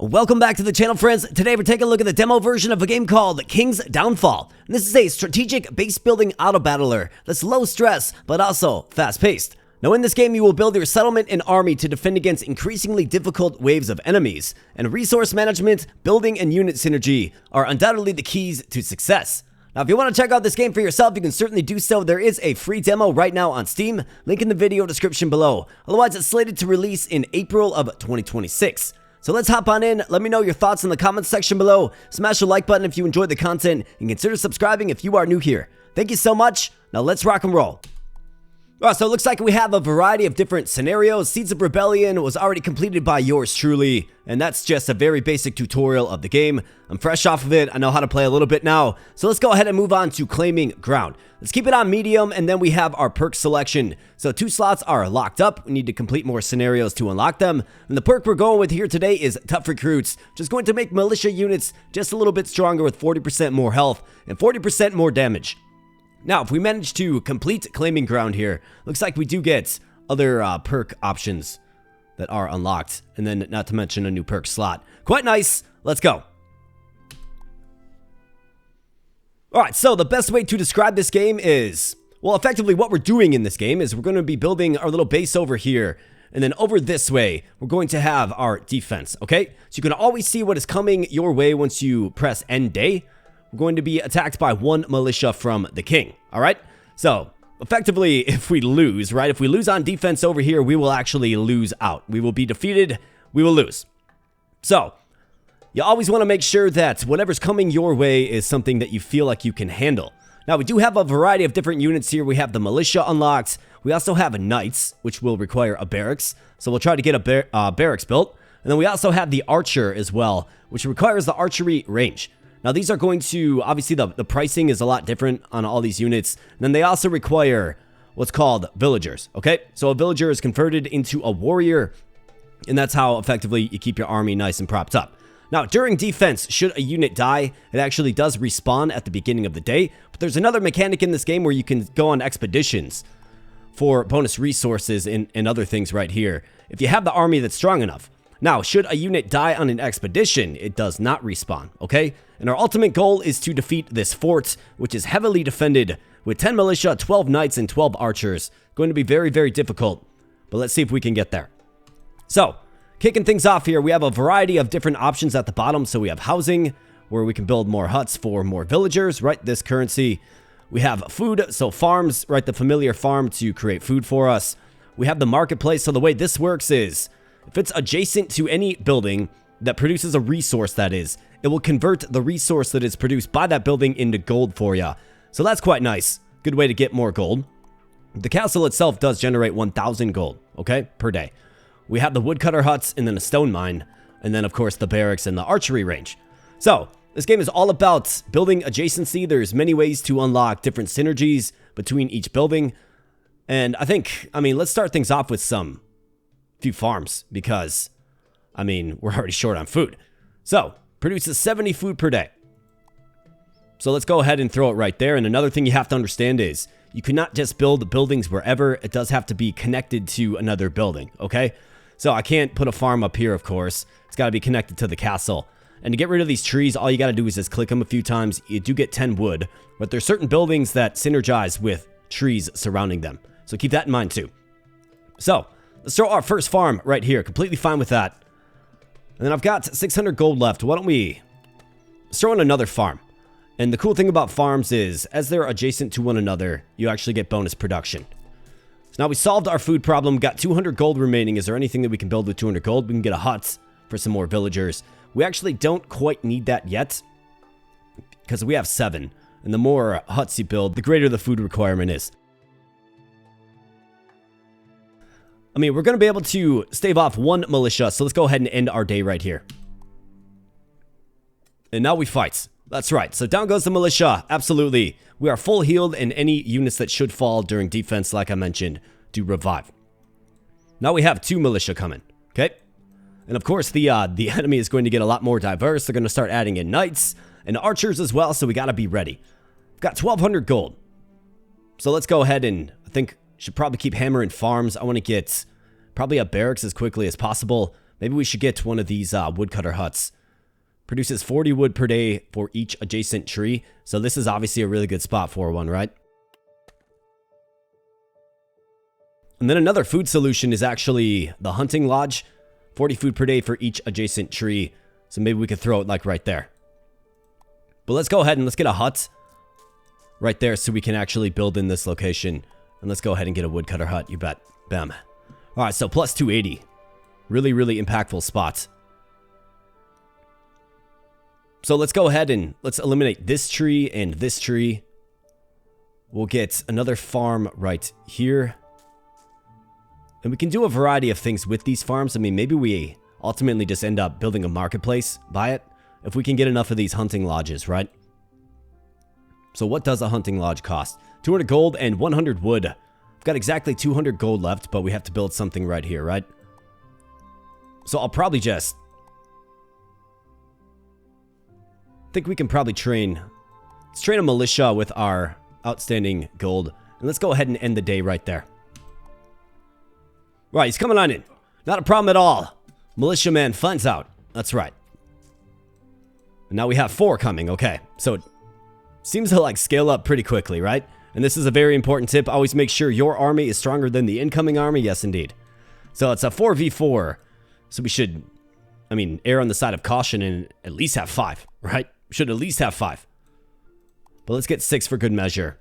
Welcome back to the channel, friends. Today we're taking a look at the demo version of a game called King's Downfall. And this is a strategic base building auto battler that's low stress but also fast paced. Now in this game you will build your settlement and army to defend against increasingly difficult waves of enemies, and resource management, building, and unit synergy are undoubtedly the keys to success. Now if you want to check out this game for yourself, you can certainly do so. There is a free demo right now on Steam, link in the video description below. Otherwise it's slated to release in April of 2026. So let's hop on in. Let me know your thoughts in the comments section below. Smash the like button if you enjoyed the content, and consider subscribing if you are new here. Thank you so much. Now let's rock and roll. Alright, so it looks like we have a variety of different scenarios. Seeds of Rebellion was already completed by yours truly, and that's just a very basic tutorial of the game. I'm fresh off of it. I know how to play a little bit now. So let's go ahead and move on to claiming ground. Let's keep it on medium, and then we have our perk selection. So 2 slots are locked up. We need to complete more scenarios to unlock them. And the perk we're going with here today is Tough Recruits, which is going to make militia units just a little bit stronger with 40% more health and 40% more damage. Now, if we manage to complete claiming ground here, looks like we do get other perk options that are unlocked, and then not to mention a new perk slot. Quite nice. Let's go. Alright, so the best way to describe this game is, well, effectively what we're doing in this game is we're going to be building our little base over here, and then over this way, we're going to have our defense, okay? So you can always see what is coming your way once you press end day. We're going to be attacked by 1 militia from the king, all right? So, effectively, if we lose, right? If we lose on defense over here, we will actually lose out. We will be defeated. We will lose. So, you always want to make sure that whatever's coming your way is something that you feel like you can handle. Now, we do have a variety of different units here. We have the militia unlocked. We also have knights, which will require a barracks. So, we'll try to get a barracks built. And then we also have the archer as well, which requires the archery range. Now, these are going to, obviously, the pricing is a lot different on all these units. And then they also require what's called villagers, okay? So a villager is converted into a warrior, and that's how, effectively, you keep your army nice and propped up. Now, during defense, should a unit die, it actually does respawn at the beginning of the day. But there's another mechanic in this game where you can go on expeditions for bonus resources and other things right here, if you have the army that's strong enough. Now, should a unit die on an expedition, it does not respawn, okay? And our ultimate goal is to defeat this fort, which is heavily defended with 10 militia, 12 knights, and 12 archers. Going to be very, very difficult, but let's see if we can get there. So, kicking things off here, we have a variety of different options at the bottom. So we have housing, where we can build more huts for more villagers, right? This currency. We have food, so farms, right? The familiar farm to create food for us. We have the marketplace. So the way this works is, if it's adjacent to any building that produces a resource, that is, it will convert the resource that is produced by that building into gold for you. So that's quite nice. Good way to get more gold. The castle itself does generate 1,000 gold, okay, per day. We have the woodcutter huts and then a stone mine, and then, of course, the barracks and the archery range. So this game is all about building adjacency. There's many ways to unlock different synergies between each building. And let's start things off with some few farms, because we're already short on food. So produces 70 food per day. So let's go ahead and throw it right there. And another thing you have to understand is you cannot just build buildings wherever. It does have to be connected to another building, okay? So I can't put a farm up here, of course. It's got to be connected to the castle. And to get rid of these trees, all you got to do is just click them a few times. You do get 10 wood, but there's certain buildings that synergize with trees surrounding them. So keep that in mind too. So let's throw our first farm right here. Completely fine with that. And then I've got 600 gold left. Why don't we throw in another farm? And the cool thing about farms is, as they're adjacent to one another, you actually get bonus production. So now we solved our food problem. Got 200 gold remaining. Is there anything that we can build with 200 gold? We can get a hut for some more villagers. We actually don't quite need that yet, because we have 7. And the more huts you build, the greater the food requirement is. We're going to be able to stave off 1 militia, so let's go ahead and end our day right here. And now we fight. That's right, so down goes the militia, absolutely. We are full healed, and any units that should fall during defense, like I mentioned, do revive. Now we have 2 militia coming, okay? And of course, the enemy is going to get a lot more diverse. They're going to start adding in knights and archers as well, so we got to be ready. We've got 1,200 gold. So let's go ahead and, should probably keep hammering farms. I want to get probably a barracks as quickly as possible. Maybe we should get one of these woodcutter huts. Produces 40 wood per day for each adjacent tree. So this is obviously a really good spot for one, right? And then another food solution is actually the hunting lodge. 40 food per day for each adjacent tree. So maybe we could throw it like right there. But let's go ahead and let's get a hut right there so we can actually build in this location. And let's go ahead and get a woodcutter hut, you bet. Bam. All right, so plus 280. Really, really impactful spot. So let's go ahead and let's eliminate this tree and this tree. We'll get another farm right here. And we can do a variety of things with these farms. I mean, maybe we ultimately just end up building a marketplace by it. If we can get enough of these hunting lodges, right? So what does a hunting lodge cost? 200 gold and 100 wood. I've got exactly 200 gold left, but we have to build something right here, right? So I'll probably just... think we can probably train... let's train a militia with our outstanding gold. And let's go ahead and end the day right there. Right, he's coming on in. Not a problem at all. Militiaman funds out. That's right. And now we have 4 coming, okay. So it seems to like scale up pretty quickly, right? And this is a very important tip. Always make sure your army is stronger than the incoming army. Yes, indeed. So it's a 4v4. So we should, I mean, err on the side of caution and at least have 5, right? We should at least have 5. But let's get 6 for good measure.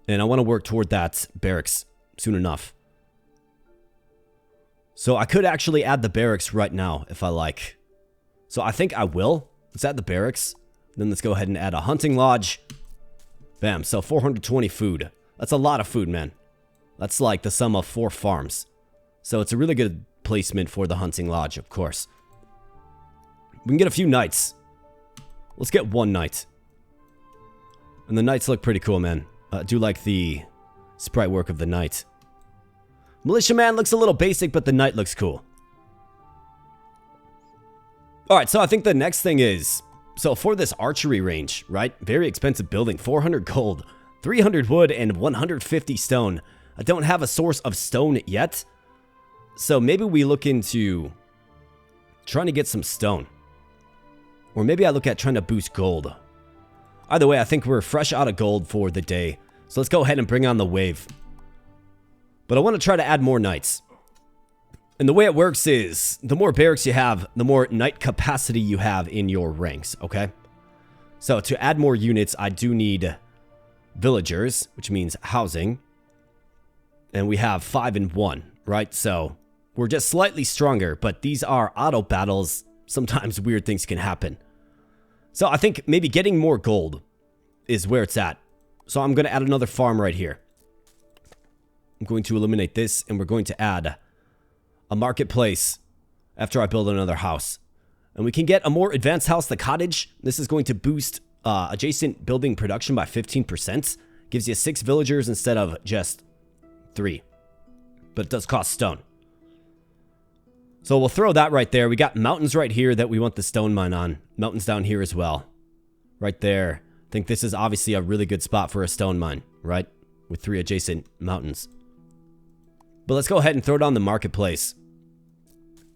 And I want to work toward that barracks soon enough. So I could actually add the barracks right now if I like. So I think I will. Let's add the barracks. Then let's go ahead and add a hunting lodge. Bam. So 420 food. That's a lot of food, man. That's like the sum of 4 farms. So it's a really good placement for the hunting lodge, of course. We can get a few knights. Let's get 1 knight. And the knights look pretty cool, man. I do like the sprite work of the knight. Militiaman looks a little basic, but the knight looks cool. Alright, so I think the next thing is... so for this archery range, right? Very expensive building. 400 gold, 300 wood, and 150 stone. I don't have a source of stone yet. So maybe we look into trying to get some stone. Or maybe I look at trying to boost gold. Either way, I think we're fresh out of gold for the day. So let's go ahead and bring on the wave. But I want to try to add more knights. And the way it works is, the more barracks you have, the more knight capacity you have in your ranks, okay? So to add more units, I do need villagers, which means housing. And we have 5 and 1, right? So we're just slightly stronger, but these are auto battles. Sometimes weird things can happen. So I think maybe getting more gold is where it's at. So I'm going to add another farm right here. I'm going to eliminate this, and we're going to add a marketplace after I build another house. And we can get a more advanced house, the cottage. This is going to boost adjacent building production by 15%. Gives you 6 villagers instead of just 3. But it does cost stone. So we'll throw that right there. We got mountains right here that we want the stone mine on. Mountains down here as well. Right there. I think this is obviously a really good spot for a stone mine, right? With 3 adjacent mountains. But let's go ahead and throw it on the marketplace.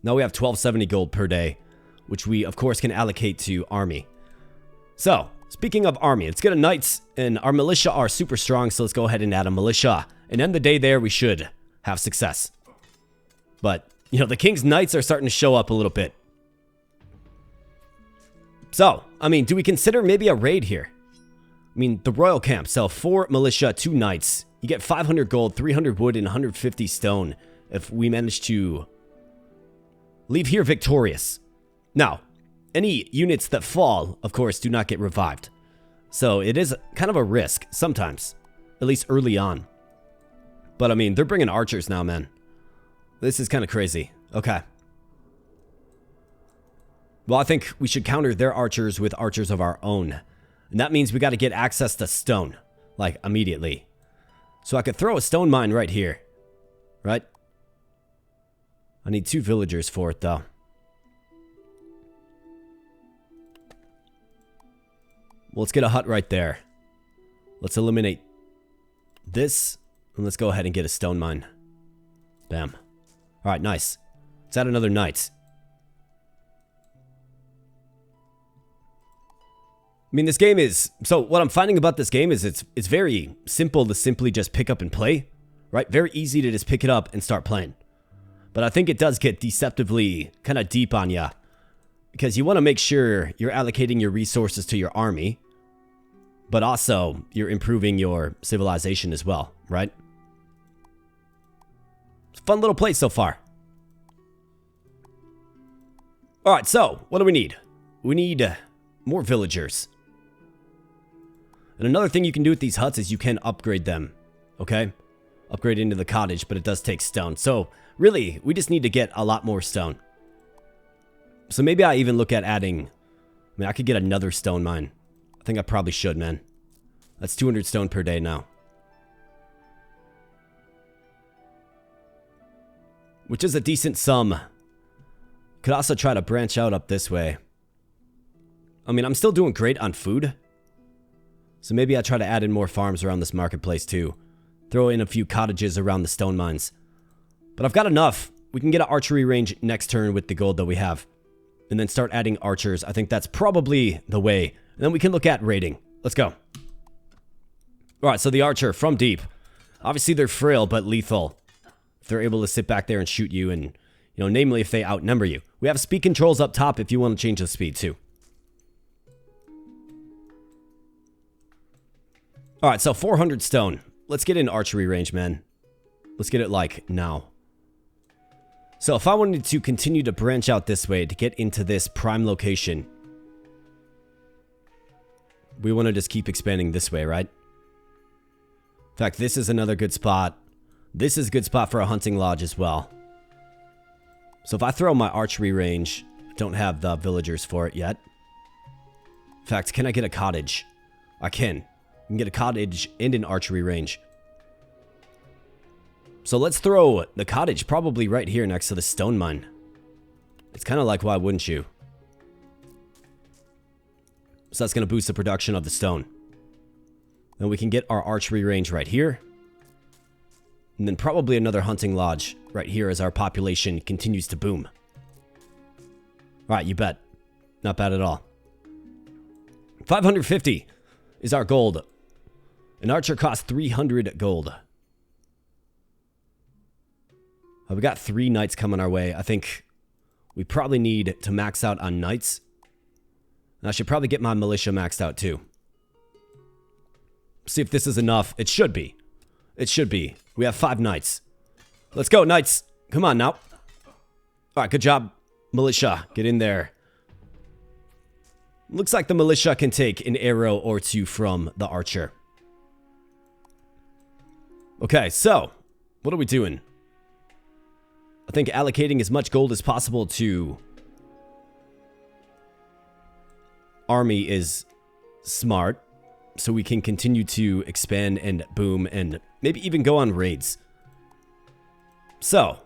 Now we have 1270 gold per day, which we, of course, can allocate to army. So, speaking of army, let's get a knights, and our militia are super strong, so let's go ahead and add a militia. And end the day there, we should have success. But, you know, the king's knights are starting to show up a little bit. So, I mean, do we consider maybe a raid here? I mean, the royal camp, so 4 militia, 2 knights. You get 500 gold, 300 wood, and 150 stone if we manage to leave here victorious. Now, any units that fall, of course, do not get revived. So it is kind of a risk sometimes, at least early on. But I mean, they're bringing archers now, man. This is kind of crazy. Okay. Well, I think we should counter their archers with archers of our own. And that means we got to get access to stone, like immediately. So I could throw a stone mine right here, right? I need 2 villagers for it, though. Well, let's get a hut right there. Let's eliminate this, and let's go ahead and get a stone mine. Bam. All right, nice. Let's add another knight. I mean, this game is... So what I'm finding about this game is it's very simple to simply just pick up and play. Right? Very easy to just pick it up and start playing. But I think it does get deceptively kind of deep on ya. Because you want to make sure you're allocating your resources to your army. But also, you're improving your civilization as well, right? It's a fun little place so far. Alright, so, what do we need? We need more villagers. And another thing you can do with these huts is you can upgrade them, okay? Upgrade into the cottage, but it does take stone. So, really, we just need to get a lot more stone. So maybe I even look at adding... I mean, I could get another stone mine. I think I probably should, man. That's 200 stone per day now. Which is a decent sum. Could also try to branch out up this way. I mean, I'm still doing great on food. So maybe I try to add in more farms around this marketplace too. Throw in a few cottages around the stone mines. But I've got enough. We can get an archery range next turn with the gold that we have. And then start adding archers. I think that's probably the way. And then we can look at raiding. Let's go. Alright, so the archer from deep. Obviously they're frail but lethal. If they're able to sit back there and shoot you and, you know, namely if they outnumber you. We have speed controls up top if you want to change the speed too. Alright, so 400 stone. Let's get in archery range, man. Let's get it, like, now. So if I wanted to continue to branch out this way to get into this prime location, we want to just keep expanding this way, right? In fact, this is another good spot. This is a good spot for a hunting lodge as well. So if I throw my archery range, I don't have the villagers for it yet. In fact, can I get a cottage? I can. I can get a cottage and an archery range. So let's throw the cottage probably right here next to the stone mine. It's kind of like, why wouldn't you? So that's going to boost the production of the stone. Then we can get our archery range right here. And then probably another hunting lodge right here as our population continues to boom. Alright, you bet. Not bad at all. 550 is our gold. An archer costs 300 gold. We got 3 knights coming our way. I think we probably need to max out on knights. And I should probably get my militia maxed out too. See if this is enough. It should be. It should be. We have 5 knights. Let's go, knights. Come on now. Alright, good job, militia. Get in there. Looks like the militia can take an arrow or two from the archer. Okay, so, what are we doing? I think allocating as much gold as possible to army is smart. So we can continue to expand and boom and maybe even go on raids. So,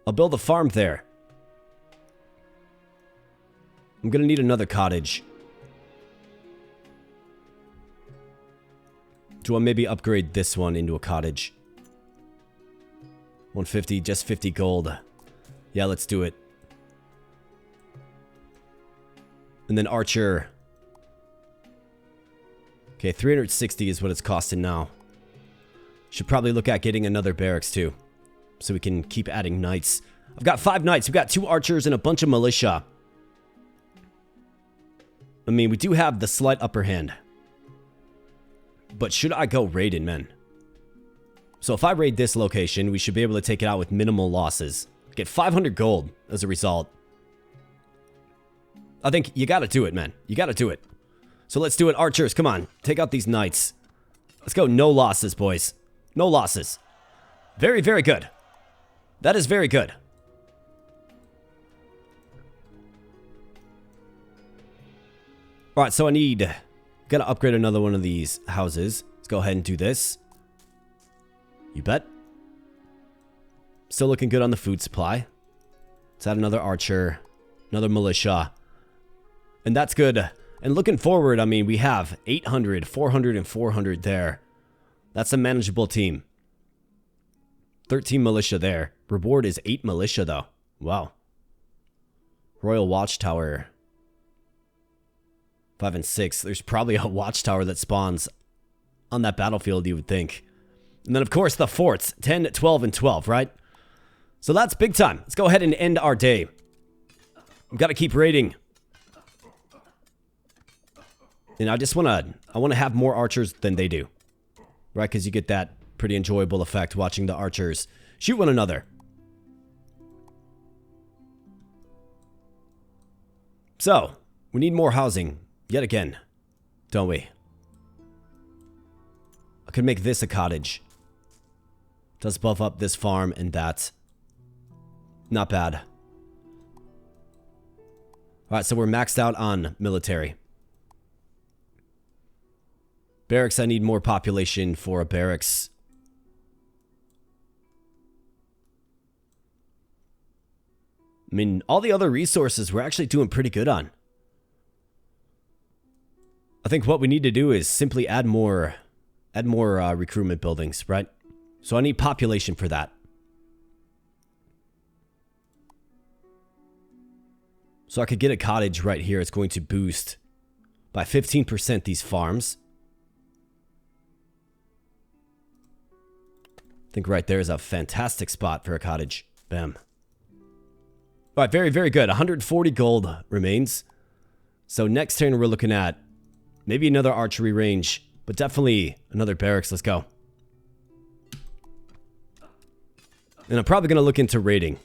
I'll build a farm there. I'm going to need another cottage. Do I maybe upgrade this one into a cottage? 150, just 50 gold. Yeah, let's do it. And then archer. Okay, 360 is what it's costing now. Should probably look at getting another barracks too. So we can keep adding knights. I've got 5 knights. We've got 2 archers and a bunch of militia. I mean, we do have the slight upper hand. But should I go raiding, men? So if I raid this location, we should be able to take it out with minimal losses. Get 500 gold as a result. I think you gotta do it, man. You gotta do it. So let's do it, archers. Come on, take out these knights. Let's go, no losses, boys. No losses. Very, very good. That is very good. Alright, so I need... Gotta upgrade another one of these houses. Let's go ahead and do this. You bet. Still looking good on the food supply. Let's add another archer. Another militia. And that's good. And looking forward, I mean, we have 800, 400, and 400 there. That's a manageable team. 13 militia there. Reward is 8 militia, though. Wow. Royal Watchtower. 5 and 6. There's probably a watchtower that spawns on that battlefield, you would think. And then, of course, the forts. 10, 12, and 12, right? So that's big time. Let's go ahead and end our day. We've got to keep raiding. And I just want to have more archers than they do. Right? Because you get that pretty enjoyable effect watching the archers shoot one another. So, we need more housing. Yet again. Don't we? I could make this a cottage. Does buff up this farm and that. Not bad. Alright, so we're maxed out on military. Barracks, I need more population for a barracks. I mean, all the other resources we're actually doing pretty good on. I think what we need to do is simply add more recruitment buildings, right? So I need population for that. So I could get a cottage right here. It's going to boost by 15% these farms. I think right there is a fantastic spot for a cottage. Bam. All right, very, very good. 140 gold remains. So next turn we're looking at maybe another archery range, but definitely another barracks. Let's go. And I'm probably going to look into raiding.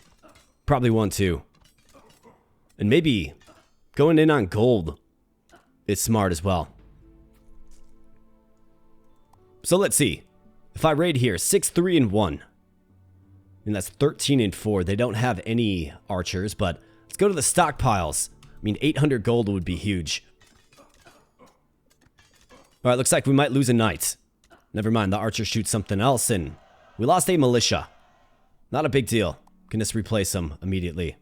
Probably want to. And maybe going in on gold is smart as well. So let's see. If I raid here, 6, 3, and 1. And that's 13 and 4. They don't have any archers, but let's go to the stockpiles. I mean, 800 gold would be huge. Alright, looks like we might lose a knight. Never mind, the archer shoots something else, and we lost a militia. Not a big deal. Can just replace them immediately.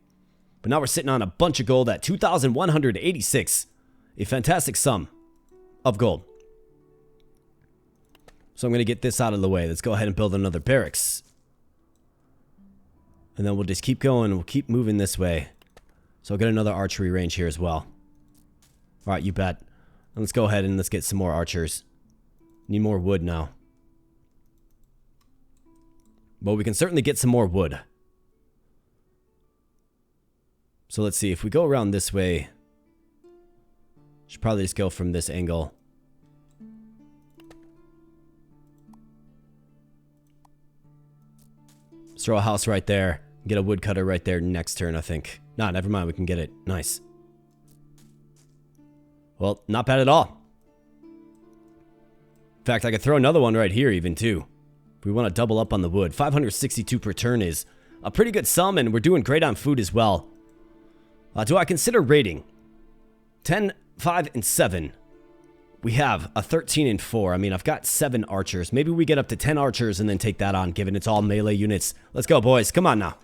But now we're sitting on a bunch of gold at 2,186. A fantastic sum of gold. So I'm going to get this out of the way. Let's go ahead and build another barracks. And then we'll just keep going. We'll keep moving this way. So I'll get another archery range here as well. Alright, you bet. And let's go ahead and let's get some more archers. Need more wood now. But we can certainly get some more wood. So let's see. If we go around this way, should probably just go from this angle. Let's throw a house right there. Get a woodcutter right there next turn, I think. Nah, never mind. We can get it. Nice. Well, not bad at all. In fact, I could throw another one right here even too. If we want to double up on the wood. 562 per turn is a pretty good sum, and we're doing great on food as well. Do I consider raiding? 10, 5, and 7. We have a 13 and 4. I mean, I've got 7 archers. Maybe we get up to 10 archers and then take that on, given it's all melee units. Let's go, boys. Come on now.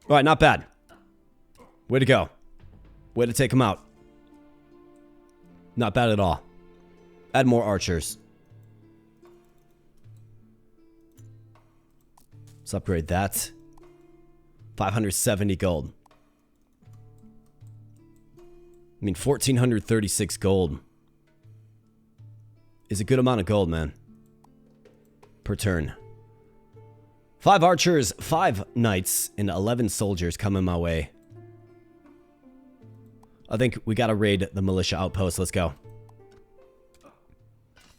All right, not bad. Way to go. Way to take them out. Not bad at all. Add more archers. Let's upgrade that. 570 gold. I mean, 1,436 gold is a good amount of gold, man. Per turn. 5 archers, 5 knights, and 11 soldiers coming my way. I think we gotta raid the militia outpost. Let's go.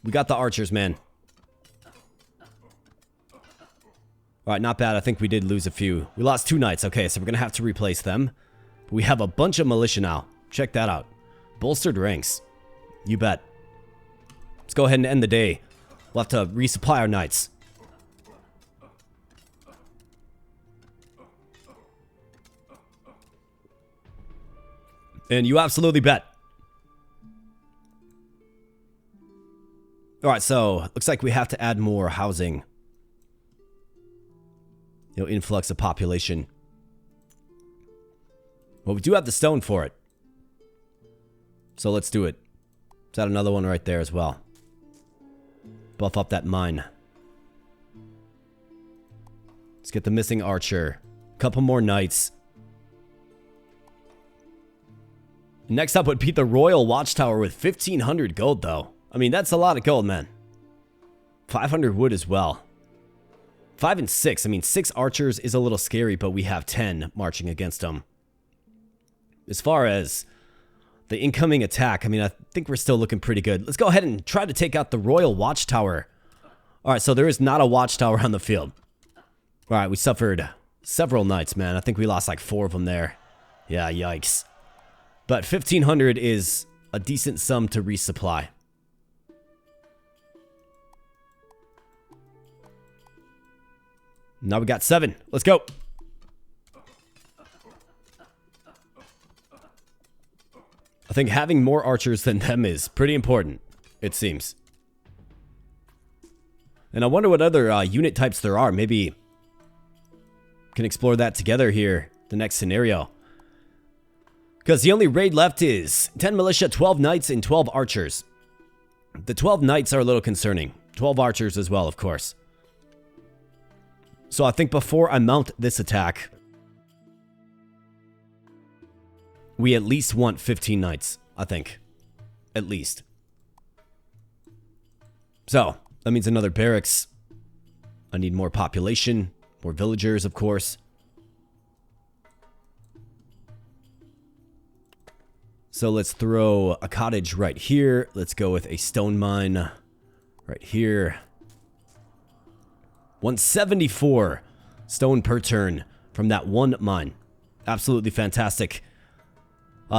We got the archers, man. Alright, not bad. I think we did lose a few. We lost 2 knights. Okay, so we're gonna have to replace them. But we have a bunch of militia now. Check that out. Bolstered ranks. You bet. Let's go ahead and end the day. We'll have to resupply our knights. And you absolutely bet. Alright, so looks like we have to add more housing. You know, influx of population. Well, we do have the stone for it. So let's do it. Let's add another one right there as well. Buff up that mine. Let's get the missing archer. Couple more knights. Next up would be the Royal Watchtower with 1,500 gold, though. I mean, that's a lot of gold, man. 500 wood as well. 5 and 6. I mean, 6 archers is a little scary, but we have 10 marching against them. As far as the incoming attack, I mean, I think we're still looking pretty good. Let's go ahead and try to take out the Royal Watchtower. All right, so there is not a watchtower on the field. All right, we suffered several knights, man. I think we lost like 4 of them there. Yeah, yikes. But 1,500 is a decent sum to resupply. Now we got 7. Let's go. I think having more archers than them is pretty important, it seems. And I wonder what other unit types there are. Maybe can explore that together here, the next scenario. Because the only raid left is 10 militia, 12 knights, and 12 archers. The 12 knights are a little concerning. 12 archers as well, of course. So I think before I mount this attack, we at least want 15 knights, I think. At least. So, that means another barracks. I need more population, more villagers, of course. So let's throw a cottage right here. Let's go with a stone mine right here. 174 stone per turn from that one mine. Absolutely fantastic.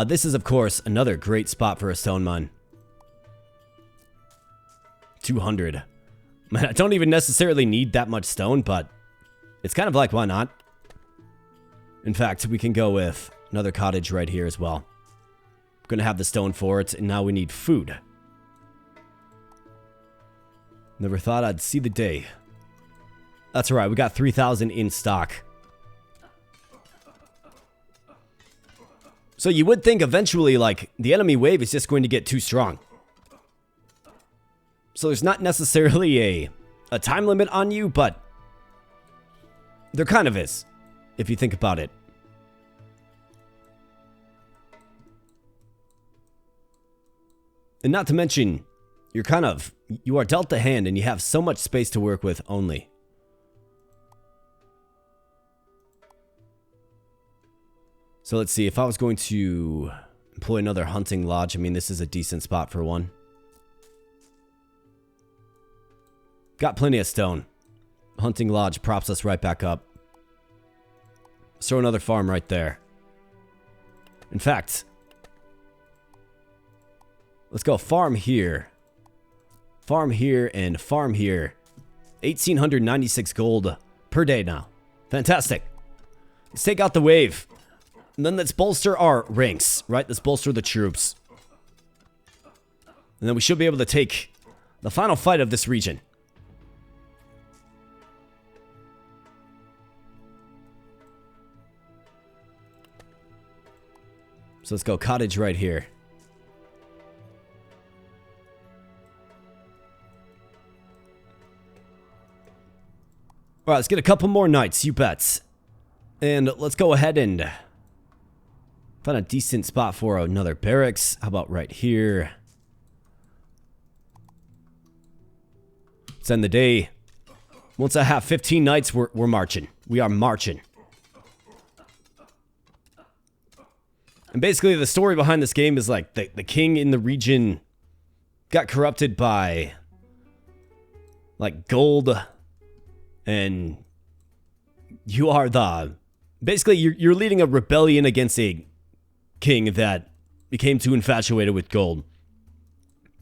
This is, of course, another great spot for a stone mine. 200. Man, I don't even necessarily need that much stone, but it's kind of like, why not? In fact, we can go with another cottage right here as well. We're going to have the stone for it, and now we need food. Never thought I'd see the day. That's alright, we got 3,000 in stock. So you would think eventually, like, the enemy wave is just going to get too strong. So there's not necessarily a time limit on you, but there kind of is, if you think about it. And not to mention, you are dealt a hand and you have so much space to work with only. So let's see, if I was going to employ another hunting lodge, I mean, this is a decent spot for one. Got plenty of stone. Hunting lodge props us right back up. Let's throw another farm right there. In fact, let's go farm here. Farm here and farm here. 1,896 gold per day now. Fantastic. Let's take out the wave. And then let's bolster our ranks, right? Let's bolster the troops. And then we should be able to take the final fight of this region. So let's go cottage right here. Alright, let's get a couple more knights, you bet. And let's go ahead and find a decent spot for another barracks. How about right here? Let's end the day. Once I have 15 knights, we're marching. We are marching. And basically the story behind this game is like the king in the region got corrupted by like gold, and you are basically you're leading a rebellion against a king that became too infatuated with gold.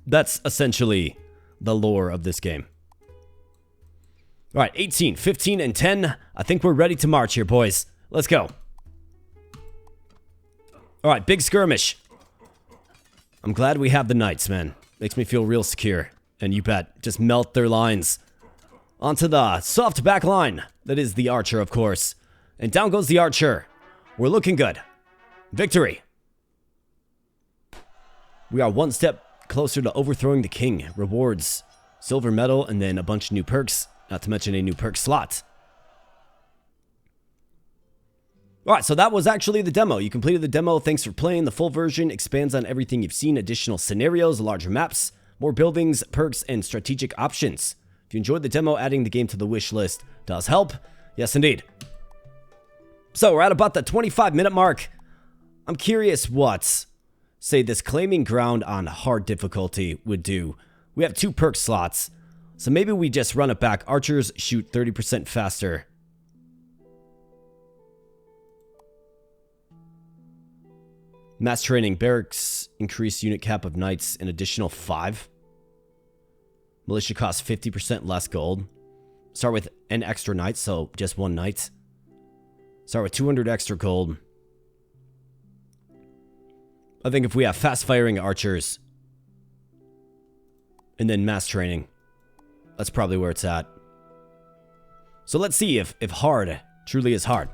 That's essentially the lore of this game. All right, 18, 15, and 10. I think we're ready to march here, boys. Let's go. All right, big skirmish. I'm glad we have the knights, man. Makes me feel real secure. And you bet, just melt their lines. Onto the soft back line. That is the archer, of course. And down goes the archer. We're looking good. Victory. We are one step closer to overthrowing the king. Rewards silver medal, and then a bunch of new perks, not to mention a new perk slot. Alright, so that was actually the demo. You completed the demo. Thanks for playing. The full version expands on everything you've seen, additional scenarios, larger maps, more buildings, perks, and strategic options. If you enjoyed the demo, adding the game to the wish list does help. Yes, indeed. So we're at about the 25-minute mark. I'm curious what, say, this claiming ground on hard difficulty would do. We have 2 perk slots, so maybe we just run it back. Archers shoot 30% faster. Mass training. Barracks increase unit cap of knights an additional 5. Militia costs 50% less gold. Start with an extra knight, so just 1 knight. Start with 200 extra gold. I think if we have fast firing archers and then mass training, that's probably where it's at. So let's see if hard truly is hard.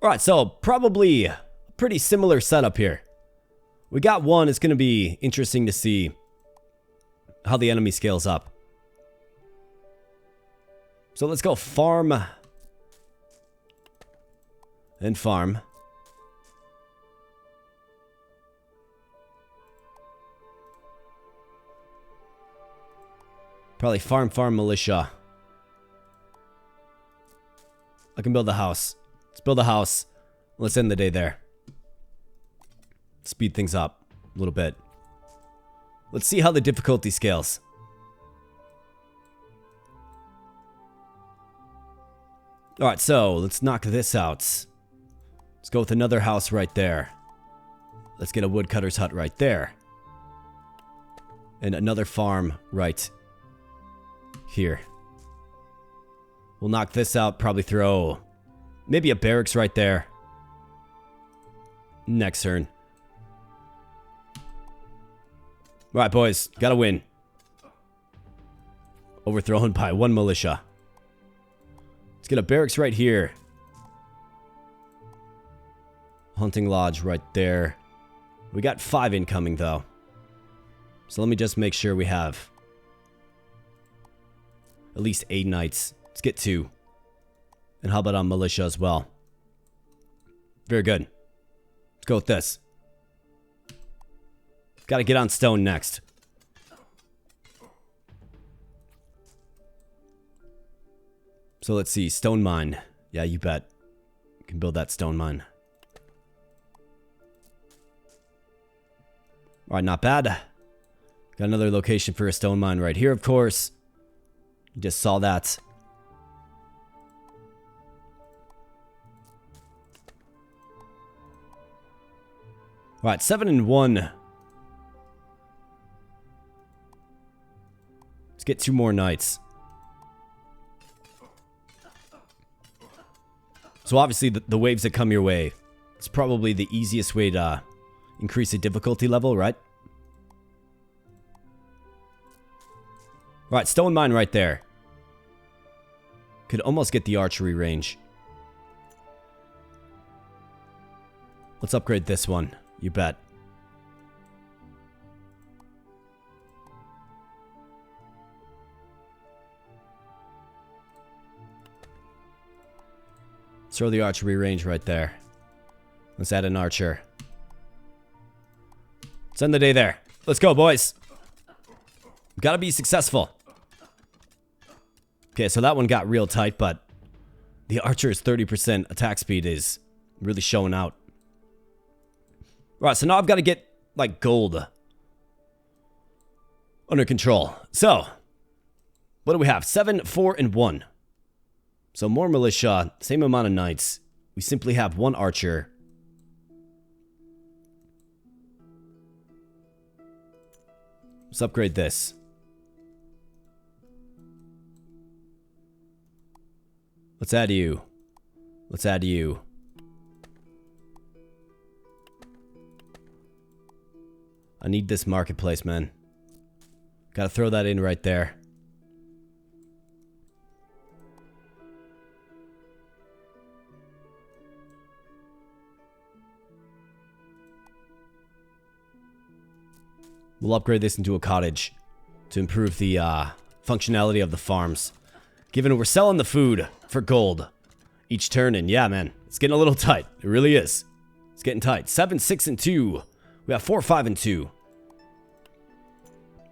Alright, so probably a pretty similar setup here. We got 1. It's going to be interesting to see how the enemy scales up. So let's go farm and farm. Probably farm militia. I can build a house. Let's build a house. Let's end the day there. Speed things up a little bit. Let's see how the difficulty scales. Alright, so let's knock this out. Let's go with another house right there. Let's get a woodcutter's hut right there. And another farm right here. We'll knock this out, probably throw maybe a barracks right there. Next turn. Alright, boys. Gotta win. Overthrown by 1 militia. Let's get a barracks right here. Hunting lodge right there. We got 5 incoming, though. So let me just make sure we have at least 8 knights. Let's get 2. And how about on militia as well? Very good. Let's go with this. Gotta get on stone next. So let's see. Stone mine. Yeah, you bet. You can build that stone mine. Alright, not bad. Got another location for a stone mine right here, of course. You just saw that. Alright, 7 and 1. Let's get 2 more knights. So obviously the waves that come your way, it's probably the easiest way to increase the difficulty level, right? Alright, stone mine right there. Could almost get the archery range. Let's upgrade this one. You bet. Let's throw the archery range right there. Let's add an archer. Let's end the day there. Let's go, boys. Gotta be successful. Okay, so that one got real tight, but the archer's 30% attack speed is really showing out. Alright, so now I've got to get, like, gold under control. So, what do we have? 7, 4, and 1. So more militia, same amount of knights. We simply have 1 archer. Let's upgrade this. Let's add you. Let's add you. I need this marketplace, man. Gotta throw that in right there. We'll upgrade this into a cottage to improve the functionality of the farms. Given we're selling the food for gold each turn, and yeah, man, it's getting a little tight. It really is. It's getting tight. 7, 6, and 2. We have 4, 5, and 2.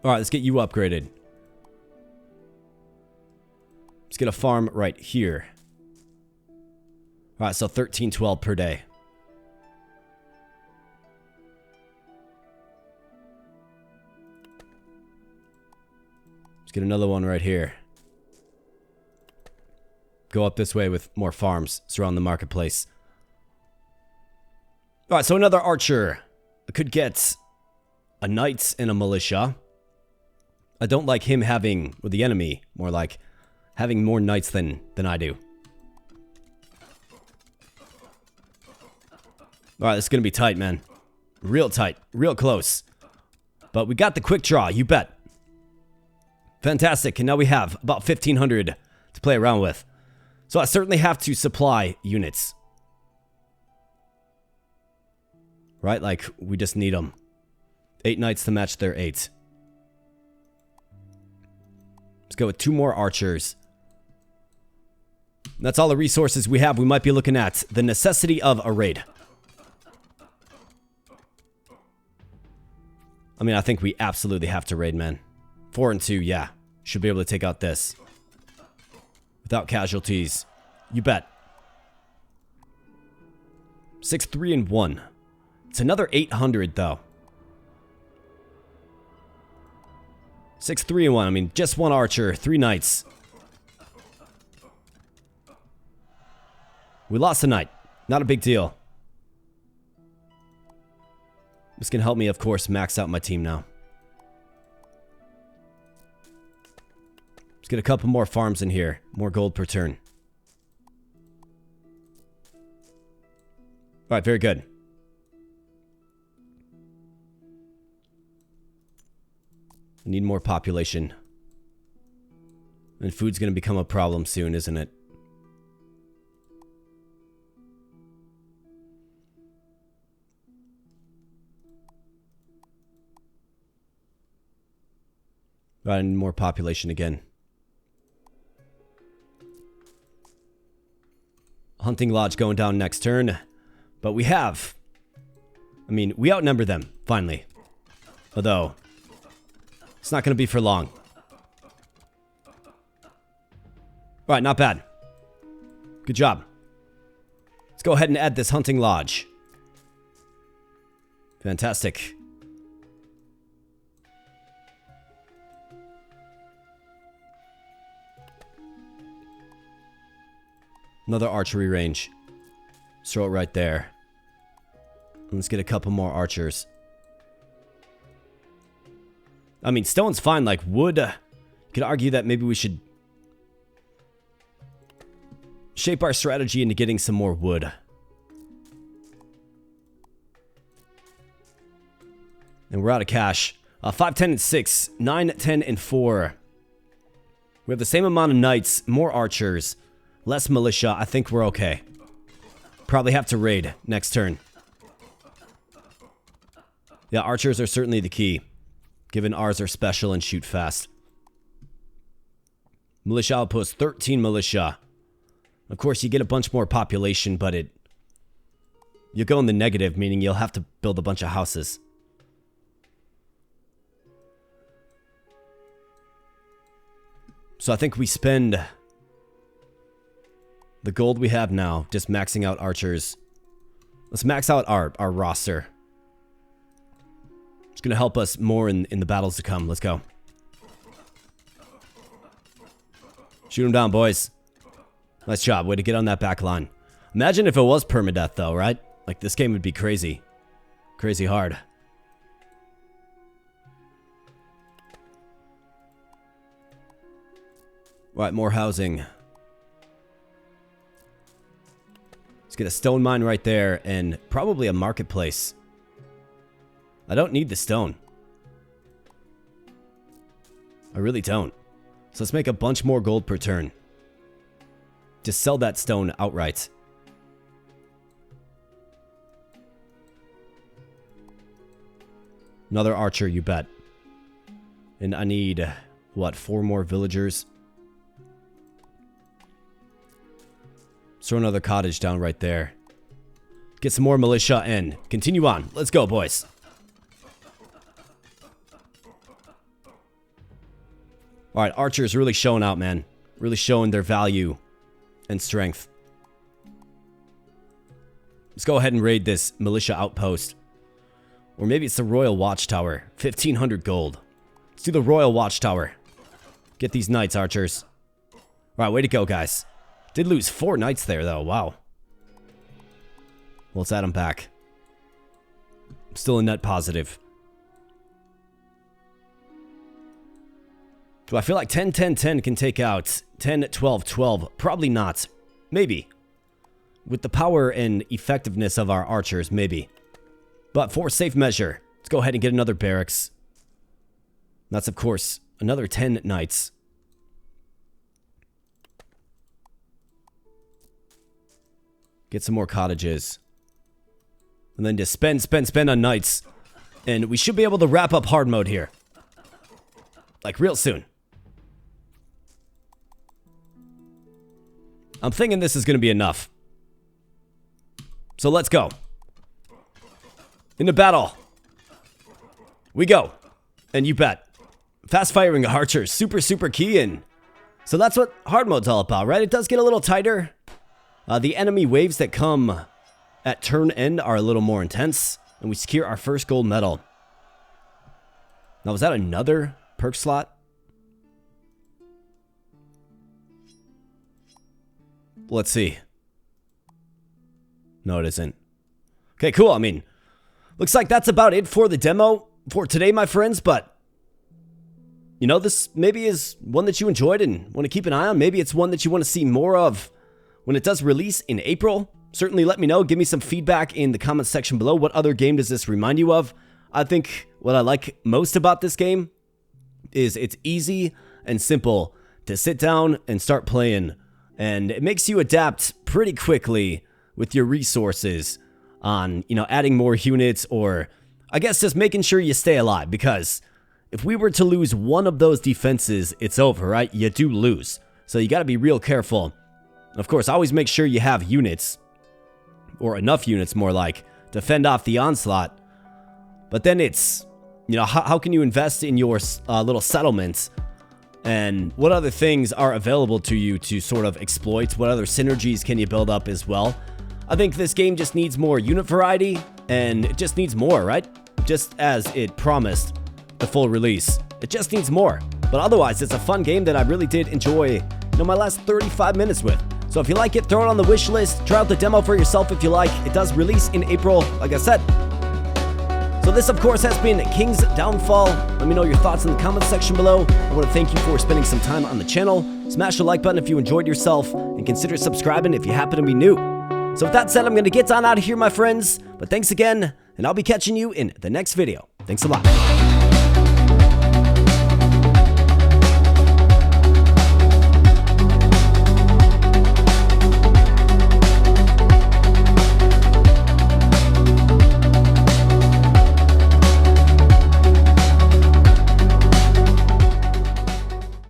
All right, let's get you upgraded. Let's get a farm right here. All right, so 13, 12 per day. Let's get another one right here. Go up this way with more farms surround the marketplace. All right, so another archer. I could get a knight and a militia. I don't like him having, or the enemy, more like having more knights than I do. All right, this is going to be tight, man. Real tight, real close. But we got the quick draw, you bet. Fantastic, and now we have about 1,500 to play around with. So I certainly have to supply units. Right, like, we just need them. 8 knights to match their 8. Let's go with 2 more archers. That's all the resources we have. We might be looking at the necessity of a raid. I mean, I think we absolutely have to raid, man. 4 and 2, yeah. Should be able to take out this. Without casualties. You bet. 6, 3, and 1. It's another 800, though. 6, 3, and 1. I mean, just 1 archer, 3 knights. We lost a knight. Not a big deal. This can help me, of course, max out my team now. Let's get a couple more farms in here. More gold per turn. Alright, very good. We need more population. And food's going to become a problem soon, isn't it? Right, I need more population again. Hunting lodge going down next turn. But we have... I mean, we outnumber them, finally. Although, it's not going to be for long. Alright, not bad. Good job. Let's go ahead and add this hunting lodge. Fantastic. Another archery range. Let's throw it right there. Let's get a couple more archers. I mean, stone's fine. Like wood, you could argue that maybe we should shape our strategy into getting some more wood. And we're out of cash. 5, 10, and 6. 9, 10, and 4. We have the same amount of knights, more archers, less militia. I think we're okay. Probably have to raid next turn. Yeah, archers are certainly the key, given ours are special and shoot fast. Militia outpost, 13 militia. Of course, you get a bunch more population, but you'll go in the negative, meaning you'll have to build a bunch of houses. So I think we spend the gold we have now, just maxing out archers. Let's max out our roster. It's going to help us more in the battles to come. Let's go. Shoot them down, boys. Nice job. Way to get on that back line. Imagine if it was permadeath, though, right? Like, this game would be crazy. Crazy hard. Right, more housing. Let's get a stone mine right there and probably a marketplace. I don't need the stone. I really don't. So let's make a bunch more gold per turn. Just sell that stone outright. Another archer, you bet. And I need, what, 4 more villagers? Let's throw another cottage down right there. Get some more militia in. Continue on. Let's go, boys. Alright, archers really showing out, man. Really showing their value and strength. Let's go ahead and raid this militia outpost. Or maybe it's the Royal Watchtower. 1,500 gold. Let's do the Royal Watchtower. Get these knights, archers. Alright, way to go, guys. Did lose 4 knights there, though. Wow. Well, let's add them back. Still a net positive. Do I feel like 10, 10, 10 can take out 10, 12, 12? Probably not. Maybe. With the power and effectiveness of our archers, maybe. But for safe measure, let's go ahead and get another barracks. That's, of course, another 10 knights. Get some more cottages. And then just spend on knights. And we should be able to wrap up hard mode here. Like, real soon. I'm thinking this is going to be enough. So let's go. Into battle. We go. And you bet. Fast firing archers. Super key. And so that's what hard mode's all about, right? It does get a little tighter. The enemy waves that come at turn end are a little more intense. And we secure our first gold medal. Now, was that another perk slot? Let's see. No, it isn't. Okay, cool. I mean, looks like that's about it for the demo for today, my friends. But, you know, this maybe is one that you enjoyed and want to keep an eye on. Maybe it's one that you want to see more of when it does release in April. Certainly let me know. Give me some feedback in the comments section below. What other game does this remind you of? I think what I like most about this game is it's easy and simple to sit down and start playing. And it makes you adapt pretty quickly with your resources on, you know, adding more units or I guess just making sure you stay alive. Because if we were to lose one of those defenses, it's over, right? You do lose. So you got to be real careful. Of course, always make sure you have units, or enough units more like, to fend off the onslaught. But then it's, you know, how can you invest in your little settlements? And what other things are available to you to sort of exploit? What other synergies can you build up as well? I think this game just needs more unit variety, and it just needs more, right? Just as it promised the full release. It just needs more. But otherwise, it's a fun game that I really did enjoy, you know, my last 35 minutes with. So if you like it, throw it on the wish list. Try out the demo for yourself if you like. It does release in April, like I said. So this, of course, has been King's Downfall. Let me know your thoughts in the comments section below. I want to thank you for spending some time on the channel. Smash the like button if you enjoyed yourself, and consider subscribing if you happen to be new. So with that said, I'm going to get on out of here, my friends. But thanks again, and I'll be catching you in the next video. Thanks a lot.